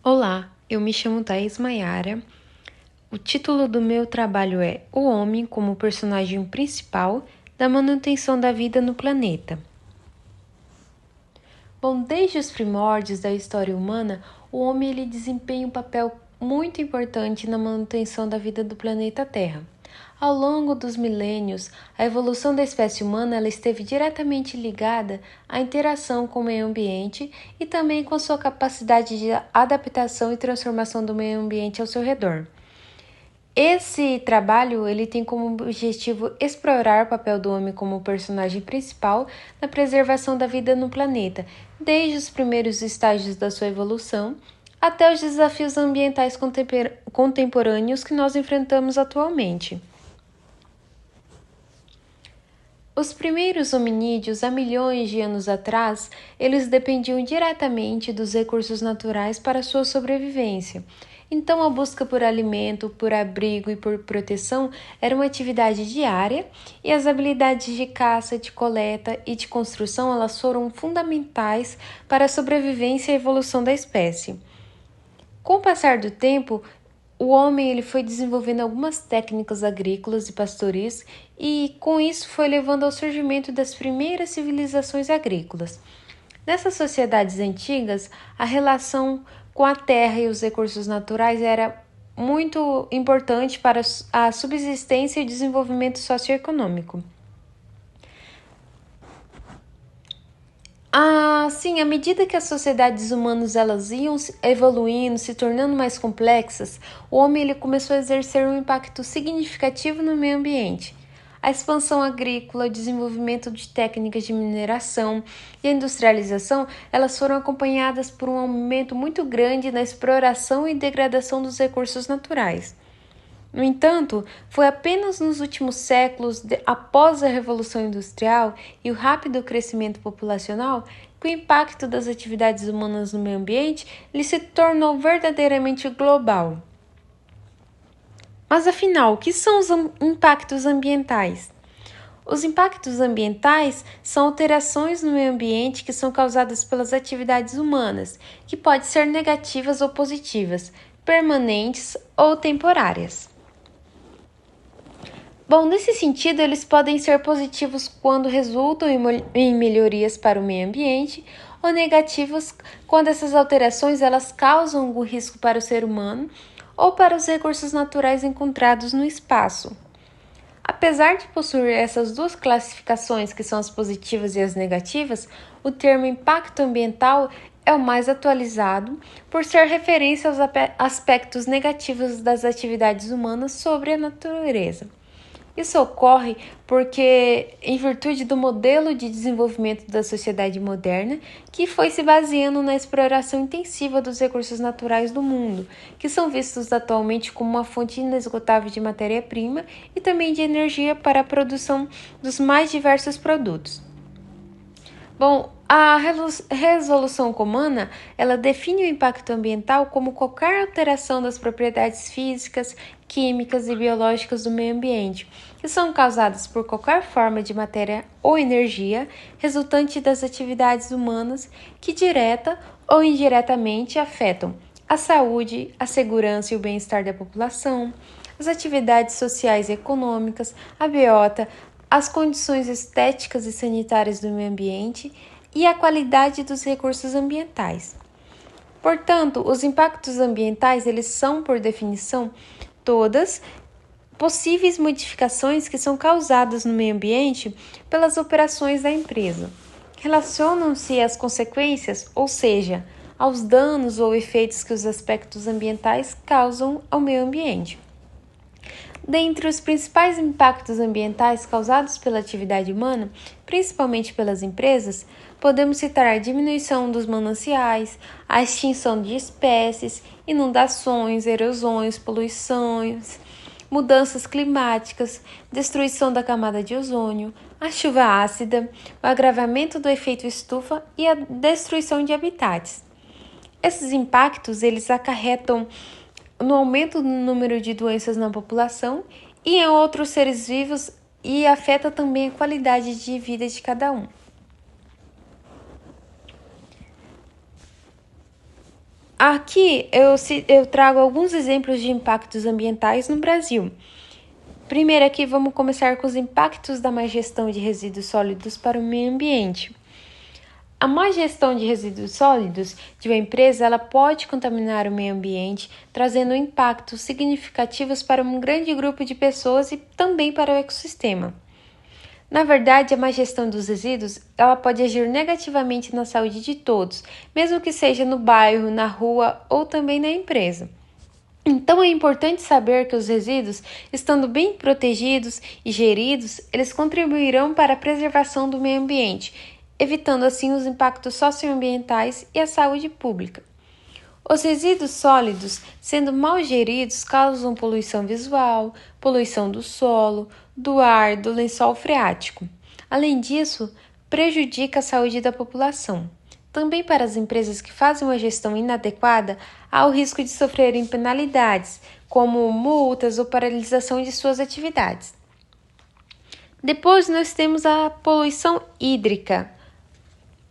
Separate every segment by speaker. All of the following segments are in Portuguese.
Speaker 1: Olá, eu me chamo Thaís Maiara. O título do meu trabalho é O Homem como personagem principal da manutenção da vida no planeta. Bom, desde os primórdios da história humana, o homem ele desempenha um papel muito importante na manutenção da vida do planeta Terra. Ao longo dos milênios, a evolução da espécie humana ela esteve diretamente ligada à interação com o meio ambiente e também com a sua capacidade de adaptação e transformação do meio ambiente ao seu redor. Esse trabalho ele tem como objetivo explorar o papel do homem como personagem principal na preservação da vida no planeta, desde os primeiros estágios da sua evolução até os desafios ambientais contemporâneos que nós enfrentamos atualmente. Os primeiros hominídeos, há milhões de anos atrás, eles dependiam diretamente dos recursos naturais para sua sobrevivência. Então, a busca por alimento, por abrigo e por proteção era uma atividade diária e as habilidades de caça, de coleta e de construção elas foram fundamentais para a sobrevivência e a evolução da espécie. Com o passar do tempo, o homem ele foi desenvolvendo algumas técnicas agrícolas e pastoris e com isso foi levando ao surgimento das primeiras civilizações agrícolas. Nessas sociedades antigas, a relação com a terra e os recursos naturais era muito importante para a subsistência e o desenvolvimento socioeconômico. Sim, à medida que as sociedades humanas elas iam evoluindo, se tornando mais complexas, o homem ele começou a exercer um impacto significativo no meio ambiente. A expansão agrícola, o desenvolvimento de técnicas de mineração e a industrialização, elas foram acompanhadas por um aumento muito grande na exploração e degradação dos recursos naturais. No entanto, foi apenas nos últimos séculos, após a Revolução Industrial e o rápido crescimento populacional, que o impacto das atividades humanas no meio ambiente ele se tornou verdadeiramente global. Mas afinal, o que são os impactos ambientais? Os impactos ambientais são alterações no meio ambiente que são causadas pelas atividades humanas, que podem ser negativas ou positivas, permanentes ou temporárias. Bom, nesse sentido, eles podem ser positivos quando resultam em melhorias para o meio ambiente ou negativos quando essas alterações elas causam algum risco para o ser humano ou para os recursos naturais encontrados no espaço. Apesar de possuir essas duas classificações, que são as positivas e as negativas, o termo impacto ambiental é o mais atualizado por ser referência aos aspectos negativos das atividades humanas sobre a natureza. Isso ocorre porque, em virtude do modelo de desenvolvimento da sociedade moderna, que foi se baseando na exploração intensiva dos recursos naturais do mundo, que são vistos atualmente como uma fonte inesgotável de matéria-prima e também de energia para a produção dos mais diversos produtos. Bom, a resolução comana, ela define o impacto ambiental como qualquer alteração das propriedades físicas, químicas e biológicas do meio ambiente, que são causadas por qualquer forma de matéria ou energia resultante das atividades humanas que direta ou indiretamente afetam a saúde, a segurança e o bem-estar da população, as atividades sociais e econômicas, a biota, as condições estéticas e sanitárias do meio ambiente e a qualidade dos recursos ambientais. Portanto, os impactos ambientais, eles são, por definição, todas possíveis modificações que são causadas no meio ambiente pelas operações da empresa. Relacionam-se às consequências, ou seja, aos danos ou efeitos que os aspectos ambientais causam ao meio ambiente. Dentre os principais impactos ambientais causados pela atividade humana, principalmente pelas empresas, podemos citar a diminuição dos mananciais, a extinção de espécies, inundações, erosões, poluições, mudanças climáticas, destruição da camada de ozônio, a chuva ácida, o agravamento do efeito estufa e a destruição de habitats. Esses impactos eles acarretam no aumento do número de doenças na população e em outros seres vivos e afeta também a qualidade de vida de cada um. Aqui eu trago alguns exemplos de impactos ambientais no Brasil. Primeiro aqui vamos começar com os impactos da má gestão de resíduos sólidos para o meio ambiente. A má gestão de resíduos sólidos de uma empresa ela pode contaminar o meio ambiente, trazendo impactos significativos para um grande grupo de pessoas e também para o ecossistema. Na verdade, a má gestão dos resíduos ela pode agir negativamente na saúde de todos, mesmo que seja no bairro, na rua ou também na empresa. Então é importante saber que os resíduos, estando bem protegidos e geridos, eles contribuirão para a preservação do meio ambiente, evitando assim os impactos socioambientais e a saúde pública. Os resíduos sólidos, sendo mal geridos, causam poluição visual, poluição do solo, do ar, do lençol freático. Além disso, prejudica a saúde da população. Também para as empresas que fazem uma gestão inadequada, há o risco de sofrerem penalidades, como multas ou paralisação de suas atividades. Depois nós temos a poluição hídrica.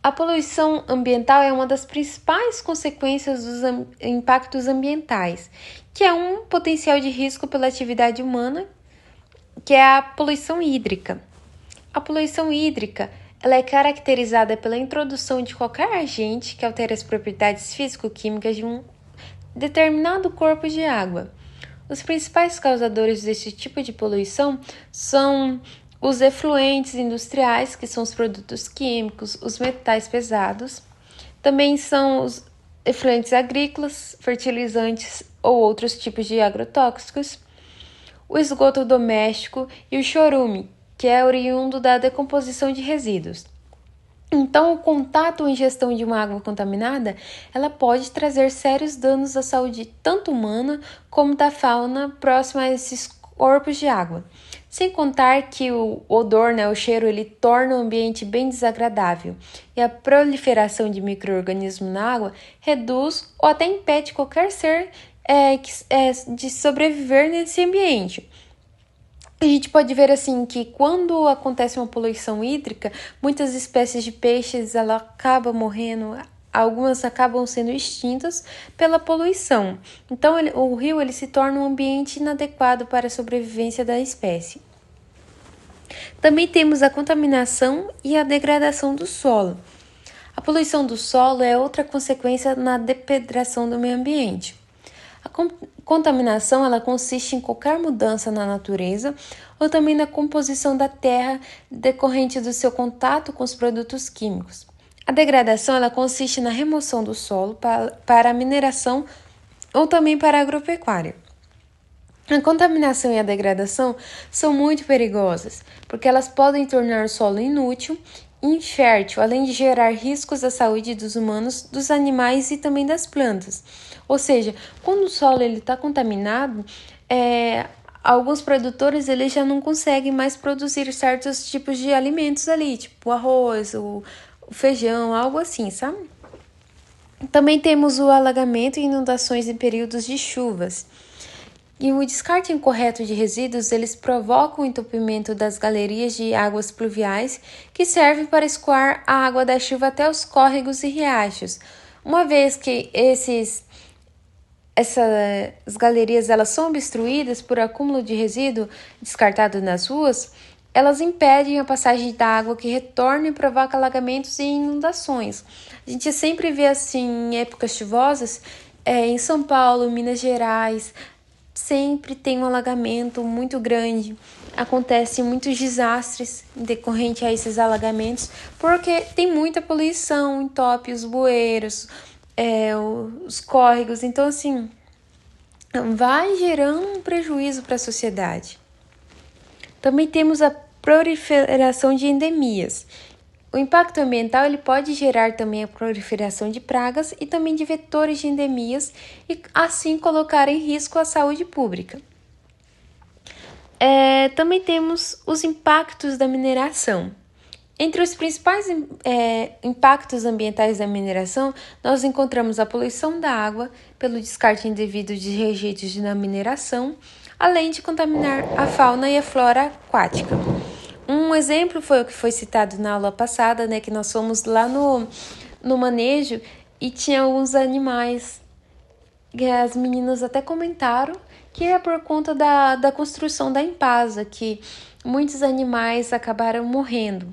Speaker 1: A poluição ambiental é uma das principais consequências dos impactos ambientais, que é um potencial de risco pela atividade humana, que é a poluição hídrica. A poluição hídrica ela é caracterizada pela introdução de qualquer agente que altere as propriedades físico-químicas de um determinado corpo de água. Os principais causadores desse tipo de poluição são os efluentes industriais, que são os produtos químicos, os metais pesados. Também são os efluentes agrícolas, fertilizantes ou outros tipos de agrotóxicos. O esgoto doméstico e o chorume, que é oriundo da decomposição de resíduos. Então, o contato ou ingestão de uma água contaminada, ela pode trazer sérios danos à saúde tanto humana como da fauna próxima a esses corpos de água. Sem contar que o odor, o cheiro, ele torna o ambiente bem desagradável e a proliferação de micro-organismos na água reduz ou até impede qualquer ser de sobreviver nesse ambiente. A gente pode ver assim que quando acontece uma poluição hídrica, muitas espécies de peixes ela acabam morrendo, algumas acabam sendo extintas pela poluição. Então o rio ele se torna um ambiente inadequado para a sobrevivência da espécie. Também temos a contaminação e a degradação do solo. A poluição do solo é outra consequência na depredação do meio ambiente. A contaminação ela consiste em qualquer mudança na natureza ou também na composição da terra decorrente do seu contato com os produtos químicos. A degradação ela consiste na remoção do solo para a mineração ou também para a agropecuária. A contaminação e a degradação são muito perigosas, porque elas podem tornar o solo inútil e infértil, além de gerar riscos à saúde dos humanos, dos animais e também das plantas. Ou seja, quando o solo está contaminado, alguns produtores eles já não conseguem mais produzir certos tipos de alimentos ali, tipo o arroz, o feijão, algo assim, sabe? Também temos o alagamento e inundações em períodos de chuvas. E o descarte incorreto de resíduos, eles provocam o entupimento das galerias de águas pluviais que servem para escoar a água da chuva até os córregos e riachos. Uma vez que essas galerias elas são obstruídas por acúmulo de resíduo descartado nas ruas, elas impedem a passagem da água que retorna e provoca alagamentos e inundações. A gente sempre vê assim em épocas chuvosas, em São Paulo, Minas Gerais, sempre tem um alagamento muito grande. Acontecem muitos desastres decorrente a esses alagamentos, porque tem muita poluição, entope os bueiros, os córregos. Então, assim, vai gerando um prejuízo para a sociedade. Também temos a proliferação de endemias. O impacto ambiental ele pode gerar também a proliferação de pragas e também de vetores de endemias e assim colocar em risco a saúde pública. Também temos os impactos da mineração. Entre os principais impactos ambientais da mineração, nós encontramos a poluição da água pelo descarte indevido de rejeitos na mineração, além de contaminar a fauna e a flora aquática. Um exemplo foi o que foi citado na aula passada, que nós fomos lá no manejo e tinha alguns animais as meninas até comentaram que é por conta da construção da Impasa, que muitos animais acabaram morrendo.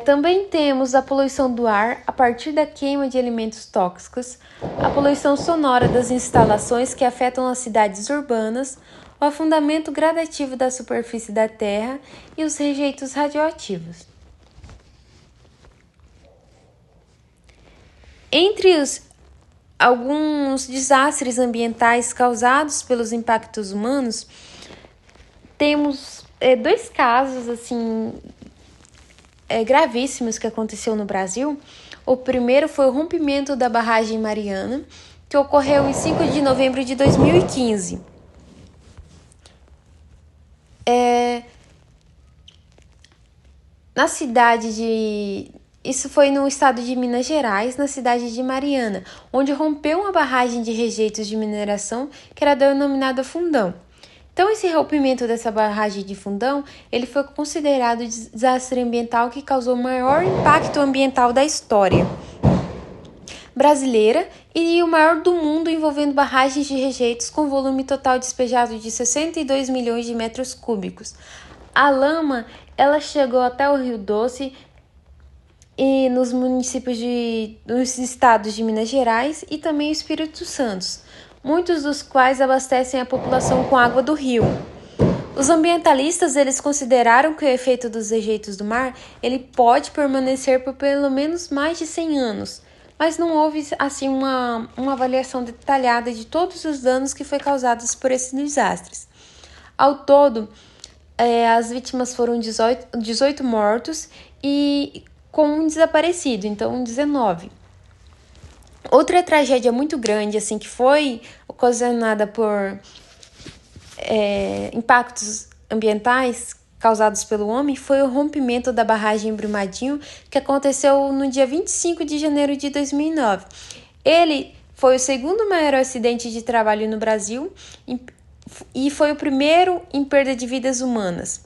Speaker 1: Também temos a poluição do ar a partir da queima de alimentos tóxicos, a poluição sonora das instalações que afetam as cidades urbanas, o afundamento gradativo da superfície da Terra e os rejeitos radioativos. Entre alguns desastres ambientais causados pelos impactos humanos, temos 2 casos assim gravíssimos que aconteceu no Brasil. O primeiro foi o rompimento da barragem Mariana, que ocorreu em 5 de novembro de 2015. Na cidade de... Isso foi no estado de Minas Gerais, na cidade de Mariana, onde rompeu uma barragem de rejeitos de mineração que era denominada Fundão. Então, esse rompimento dessa barragem de Fundão, ele foi considerado desastre ambiental que causou o maior impacto ambiental da história brasileira e o maior do mundo, envolvendo barragens de rejeitos com volume total despejado de 62 milhões de metros cúbicos. A lama, ela chegou até o Rio Doce e nos municípios dos estados de Minas Gerais e também Espírito Santo, muitos dos quais abastecem a população com água do rio. Os ambientalistas, eles consideraram que o efeito dos rejeitos do mar, ele pode permanecer por pelo menos mais de 100 anos, mas não houve assim uma avaliação detalhada de todos os danos que foram causados por esses desastres. Ao todo, as vítimas foram 18 mortos e com um desaparecido, então 19. Outra tragédia muito grande, assim, que foi ocasionada por impactos ambientais causados pelo homem, foi o rompimento da barragem Brumadinho, que aconteceu no dia 25 de janeiro de 2009. Ele foi o segundo maior acidente de trabalho no Brasil e foi o primeiro em perda de vidas humanas.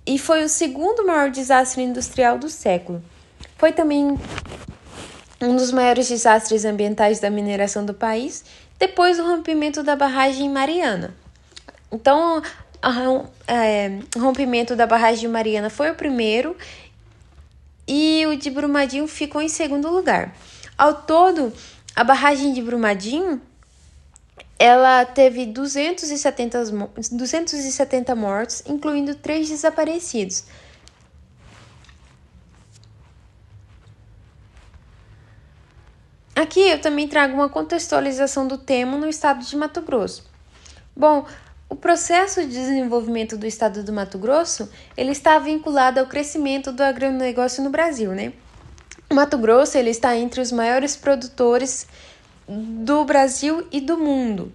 Speaker 1: E foi o segundo maior desastre industrial do século. Foi também um dos maiores desastres ambientais da mineração do país, depois do rompimento da barragem Mariana. Então, o rompimento da barragem Mariana foi o primeiro e o de Brumadinho ficou em segundo lugar. Ao todo, a barragem de Brumadinho, ela teve 270 mortos, incluindo 3 desaparecidos. Aqui eu também trago uma contextualização do tema no estado de Mato Grosso. Bom, o processo de desenvolvimento do estado do Mato Grosso, ele está vinculado ao crescimento do agronegócio no Brasil, né? O Mato Grosso, ele está entre os maiores produtores do Brasil e do mundo.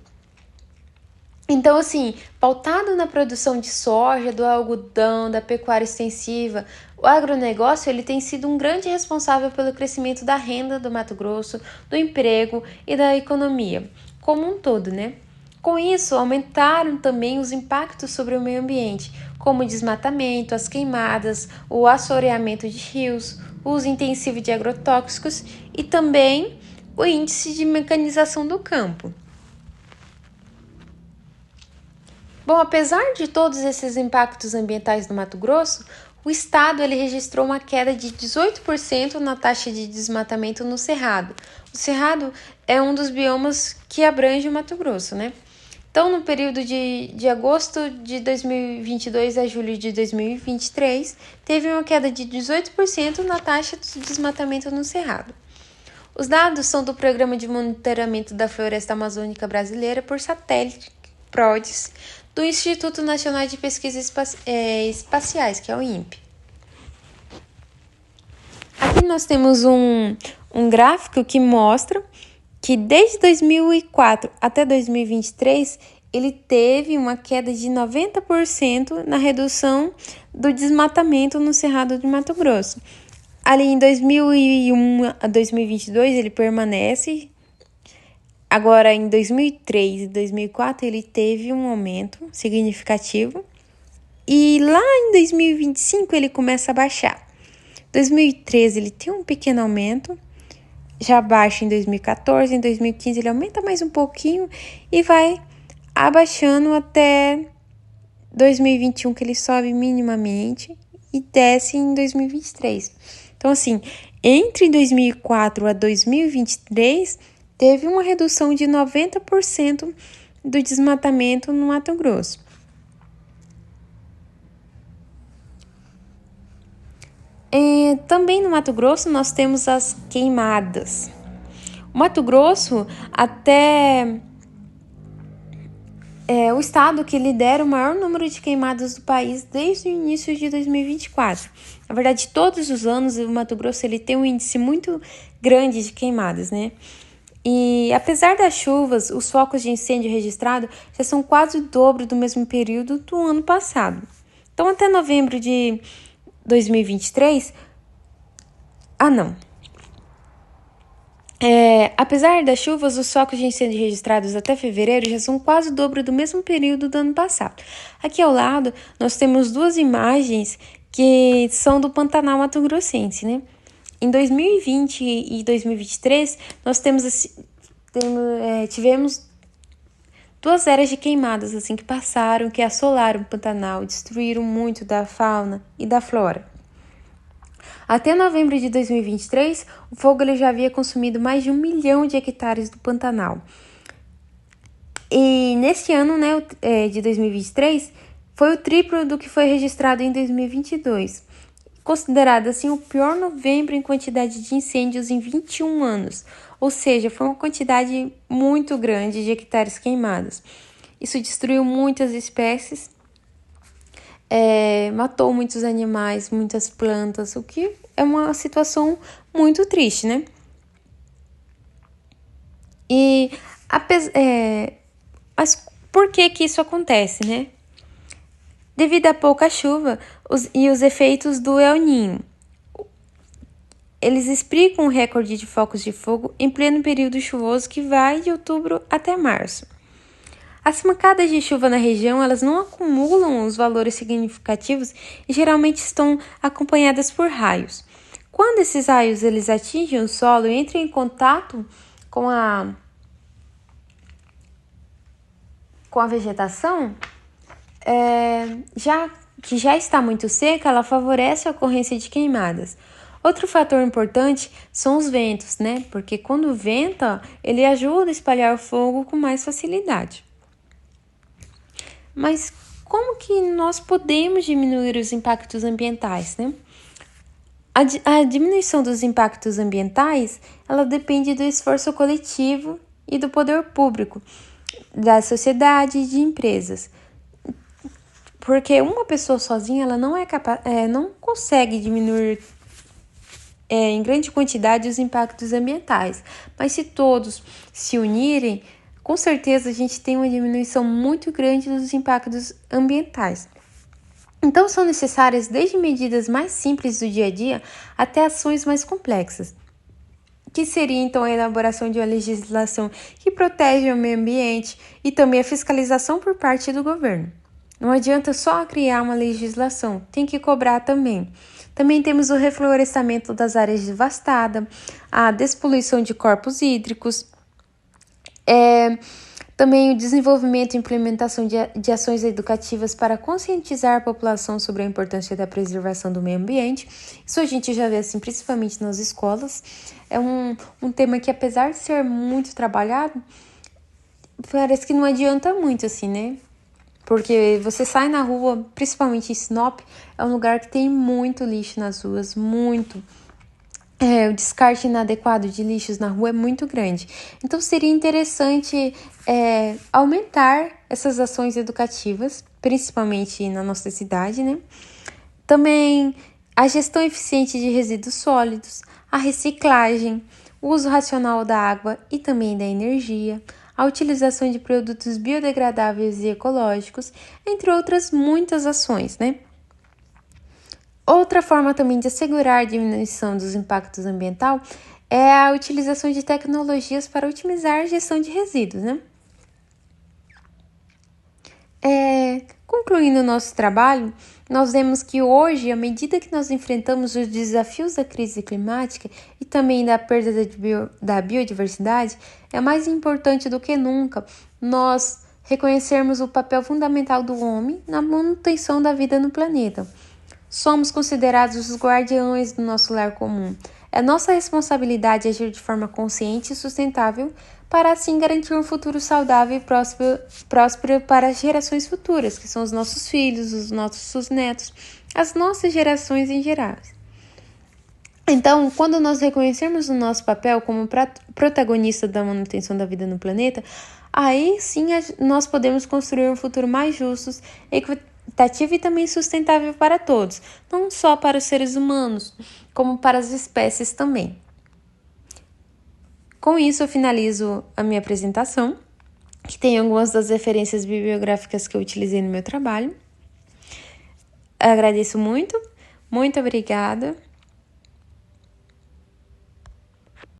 Speaker 1: Então, assim, pautado na produção de soja, do algodão, da pecuária extensiva, o agronegócio, ele tem sido um grande responsável pelo crescimento da renda do Mato Grosso, do emprego e da economia como um todo, né? Com isso, aumentaram também os impactos sobre o meio ambiente, como o desmatamento, as queimadas, o assoreamento de rios, o uso intensivo de agrotóxicos e também o índice de mecanização do campo. Bom, apesar de todos esses impactos ambientais no Mato Grosso, o estado ele registrou uma queda de 18% na taxa de desmatamento no Cerrado. O Cerrado é um dos biomas que abrange o Mato Grosso, né? Então, no período de agosto de 2022 a julho de 2023, teve uma queda de 18% na taxa de desmatamento no Cerrado. Os dados são do Programa de Monitoramento da Floresta Amazônica Brasileira por satélite, PRODES, do Instituto Nacional de Pesquisas Espaciais, que é o INPE. Aqui nós temos um gráfico que mostra que desde 2004 até 2023, ele teve uma queda de 90% na redução do desmatamento no Cerrado de Mato Grosso. Ali em 2001 a 2022, ele permanece. Agora, em 2003 e 2004, ele teve um aumento significativo. E lá em 2025, ele começa a baixar. 2013, ele tem um pequeno aumento. já baixa em 2014, em 2015 ele aumenta mais um pouquinho e vai abaixando até 2021, que ele sobe minimamente e desce em 2023. Então, assim, entre 2004 a 2023, teve uma redução de 90% do desmatamento no Mato Grosso. Também no Mato Grosso nós temos as queimadas. O Mato Grosso até é o estado que lidera o maior número de queimadas do país desde o início de 2024. Na verdade, todos os anos o Mato Grosso ele tem um índice muito grande de queimadas, né? E apesar das chuvas, os focos de incêndio registrados já são quase o dobro do mesmo período do ano passado. Então, até novembro de 2023... apesar das chuvas, os focos de incêndio registrados até fevereiro já são quase o dobro do mesmo período do ano passado. Aqui ao lado, nós temos duas imagens que são do Pantanal Mato Grossense, né? Em 2020 e 2023, nós tivemos duas eras de queimadas assim que passaram, que assolaram o Pantanal, destruíram muito da fauna e da flora. Até novembro de 2023, o fogo ele já havia consumido mais de 1 milhão de hectares do Pantanal. E neste ano, né, de 2023, foi o triplo do que foi registrado em 2022. Considerado assim o pior novembro em quantidade de incêndios em 21 anos. Ou seja, foi uma quantidade muito grande de hectares queimados. Isso destruiu muitas espécies, matou muitos animais, muitas plantas, o que é uma situação muito triste, né? Mas por que isso acontece, né? Devido à pouca chuva e os efeitos do El Niño. Eles explicam o recorde de focos de fogo em pleno período chuvoso que vai de outubro até março. As pancadas de chuva na região elas não acumulam os valores significativos e geralmente estão acompanhadas por raios. Quando esses raios eles atingem o solo e entram em contato com a vegetação, já está muito seca, ela favorece a ocorrência de queimadas. Outro fator importante são os ventos, né? Porque quando venta, ele ajuda a espalhar o fogo com mais facilidade. Mas como que nós podemos diminuir os impactos ambientais, né? A diminuição dos impactos ambientais, ela depende do esforço coletivo e do poder público, da sociedade e de empresas. Porque uma pessoa sozinha, ela não é capaz, não consegue diminuir em grande quantidade os impactos ambientais. Mas se todos se unirem, com certeza a gente tem uma diminuição muito grande dos impactos ambientais. Então, são necessárias desde medidas mais simples do dia a dia até ações mais complexas, que seria então a elaboração de uma legislação que protege o meio ambiente e também a fiscalização por parte do governo. Não adianta só criar uma legislação, tem que cobrar também. Também temos o reflorestamento das áreas devastadas, a despoluição de corpos hídricos, também o desenvolvimento e implementação de ações educativas para conscientizar a população sobre a importância da preservação do meio ambiente. Isso a gente já vê assim, principalmente nas escolas. É um tema que, apesar de ser muito trabalhado, parece que não adianta muito, assim, né? Porque você sai na rua, principalmente em Sinop, é um lugar que tem muito lixo nas ruas, muito. O descarte inadequado de lixos na rua é muito grande. Então, seria interessante aumentar essas ações educativas, principalmente na nossa cidade, né? Também a gestão eficiente de resíduos sólidos, a reciclagem, o uso racional da água e também da energia, a utilização de produtos biodegradáveis e ecológicos, entre outras muitas ações, né? Outra forma também de assegurar a diminuição dos impactos ambientais é a utilização de tecnologias para otimizar a gestão de resíduos, né? Concluindo o nosso trabalho, nós vemos que hoje, à medida que nós enfrentamos os desafios da crise climática e também da perda da biodiversidade, é mais importante do que nunca nós reconhecermos o papel fundamental do homem na manutenção da vida no planeta. Somos considerados os guardiões do nosso lar comum. É nossa responsabilidade agir de forma consciente e sustentável para assim garantir um futuro saudável e próspero para as gerações futuras, que são os nossos filhos, os nossos netos, as nossas gerações em geral. Então, quando nós reconhecermos o nosso papel como protagonista da manutenção da vida no planeta, aí sim nós podemos construir um futuro mais justo, equitativo e também sustentável para todos, não só para os seres humanos, como para as espécies também. Com isso, eu finalizo a minha apresentação, que tem algumas das referências bibliográficas que eu utilizei no meu trabalho. Agradeço muito, muito obrigada.